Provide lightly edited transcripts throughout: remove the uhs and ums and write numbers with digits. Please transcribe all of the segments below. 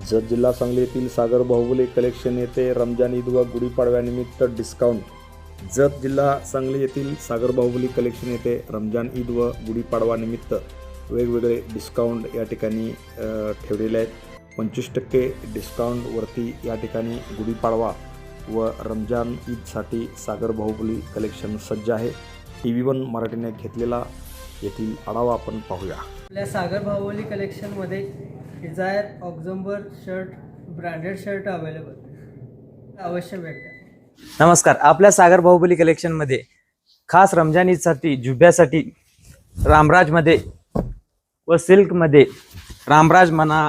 जत जिल्हा सांगली येथील सागर बाहुबली कलेक्शन येथे रमजान ईद व गुढीपाडव्यानिमित्त डिस्काउंट। जत जिल्हा सांगली येथील सागर बाहुबली कलेक्शन येथे रमजान ईद व गुढीपाडवानिमित्त वेगवेगळे डिस्काउंट या ठिकाणी ठेवलेले आहेत। 25% डिस्काउंटवरती या ठिकाणी गुढीपाडवा व रमजान ईदसाठी सागर बाहुबली कलेक्शन सज्ज आहे। TV1 मराठीने घेतलेला येथील आढावा आपण पाहूया। आपल्या सागर बाहुबली कलेक्शनमध्ये डिझायर ऑक्झोबर शर्ट ब्रँडेड शर्ट अवेलेबल, अवश्य भेट द्या। नमस्कार, आपल्या सागर बाहुबली कलेक्शनमध्ये खास रमजान ईदसाठी जुब्यासाठी रामराजमध्ये व सिल्कमध्ये रामराज म्हणा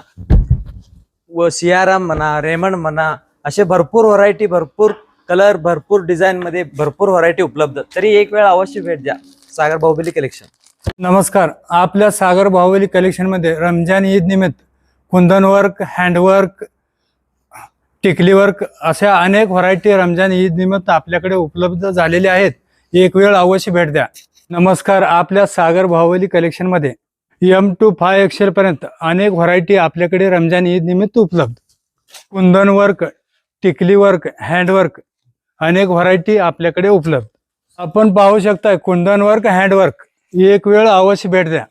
व सियाराम म्हणा, रेमंड म्हणा, असे भरपूर व्हरायटी, भरपूर कलर, भरपूर डिझाईनमध्ये भरपूर व्हरायटी उपलब्ध। तरी एक वेळ अवश्य भेट द्या सागर बाहुबली कलेक्शन। नमस्कार, आपल्या सागर बाहुबली कलेक्शनमध्ये रमजान ईद निमित्त कुंदन वर्क, हँडवर्क, टिकली वर्क अशा अनेक व्हरायटी रमजान ईद निमित्त आपल्याकडे उपलब्ध झालेले आहेत। एक वेळ अवश्य भेट द्या। नमस्कार, आपल्या Sagar Baahubali कलेक्शनमध्ये M to 5 XL पर्यंत अनेक व्हरायटी आपल्याकडे रमजान ईद निमित्त उपलब्ध। कुंदन वर्क, टिकली वर्क, हँडवर्क अनेक व्हरायटी आपल्याकडे उपलब्ध। आपण पाहू शकता कुंदन वर्क, हँडवर्क, एक वेळ अवश्य भेट द्या।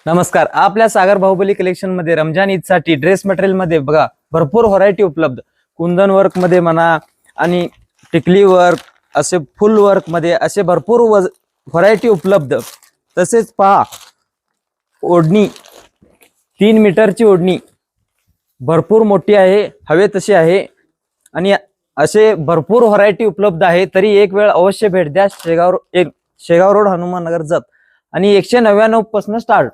नमस्कार, आपल्या सागर बाहुबली कलेक्शनमध्ये रमजान ईदसाठी ड्रेस मटेरियलमध्ये बघा भरपूर व्हरायटी उपलब्ध। कुंदन वर्कमध्ये म्हणा आणि टिकली वर्क, असे फुल वर्कमध्ये असे भरपूर व्हरायटी उपलब्ध। तसेच पहा ओढणी, 3 मीटरची ओढणी भरपूर मोठी आहे, हवे तशी आहे आणि असे भरपूर व्हरायटी उपलब्ध आहे। तरी एक वेळ अवश्य भेट द्या। शेगाव रोड, हनुमान नगर, जत आणि 199 पासून स्टार्ट।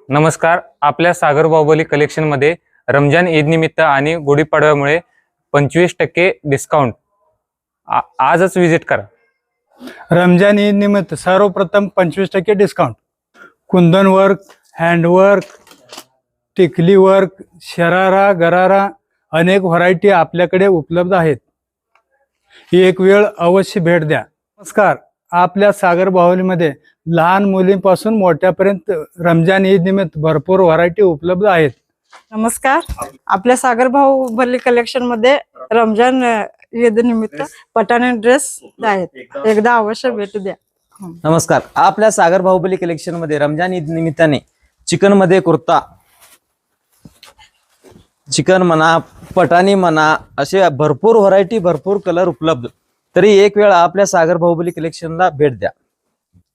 नमस्कार, आपल्या सागर बाहुबली कलेक्शनमध्ये रमजान ईद निमित्त आणि गुढीपाडव्यामुळे 25% डिस्काउंट। आजच विजिट करा। रमजान ईद निमित्त सर्वप्रथम 25% डिस्काउंट। कुंदन वर्क, हँडवर्क, टिकली वर्क, शरारा, गरारा अनेक व्हरायटी आपल्याकडे उपलब्ध आहेत। एक वेळ अवश्य भेट द्या। नमस्कार, आपल्या सागर बाहुबलीमध्ये लहान मुलींपासून मोठ्यापर्यंत रमजान ईद निमित्त भरपूर व्हरायटी उपलब्ध आहेत। नमस्कार, आपल्या सागर बाहुबली कलेक्शन मध्ये रमजान ईद निमित्त पठाणी ड्रेस आहेत, एकदा अवश्य भेट द्या। नमस्कार, आपल्या सागर बाहुबली कलेक्शनमध्ये रमजान ईद निमित्ताने चिकन मध्ये कुर्ता, चिकन म्हणा, पठाणी म्हणा, असे भरपूर व्हरायटी, भरपूर कलर उपलब्ध। तरी एक वेळ आपल्या सागर बाहुबली कलेक्शनला भेट द्या।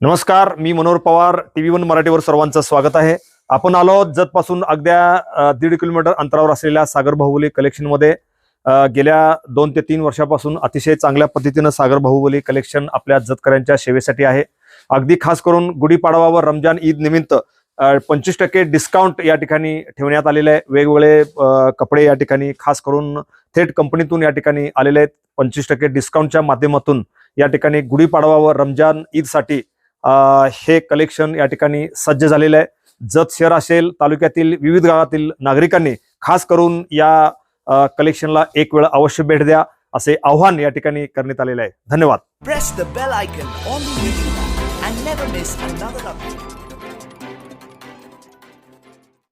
नमस्कार, मी मनोहर पवार, TV1 मराठीवर सर्वांचं स्वागत आहे। आपण आलो आहोत जत पासून अगद्या 1.5 किलोमीटर अंतरावर असलेल्या सागर बाहुबली कलेक्शनमध्ये। गेल्या 2 ते 3 वर्षापासून अतिशय चांगल्या पद्धतीनं सागर बाहुबली कलेक्शन आपल्या जतकऱ्यांच्या सेवेसाठी आहे। अगदी खास करून गुढीपाडवा व रमजान ईद निमित्त 25% डिस्काउंट या ठिकाणी ठेवण्यात आलेले आहे। वेगवेगळे कपडे या ठिकाणी खास करून थेट कंपनीतून या ठिकाणी आलेले आहेत। 25% डिस्काउंटच्या माध्यमातून या ठिकाणी गुढीपाडवा व रमजान ईदसाठी हे कलेक्शन या ठिकाणी सज्ज झालेलं आहे। जत शहर असेल, तालुक्यातील विविध गावातील नागरिकांनी खास करून या कलेक्शनला एक वेळ अवश्य भेट द्या असे आव्हान या ठिकाणी करण्यात आलेले आहे। धन्यवाद। Press the bell icon on the video and never miss another update.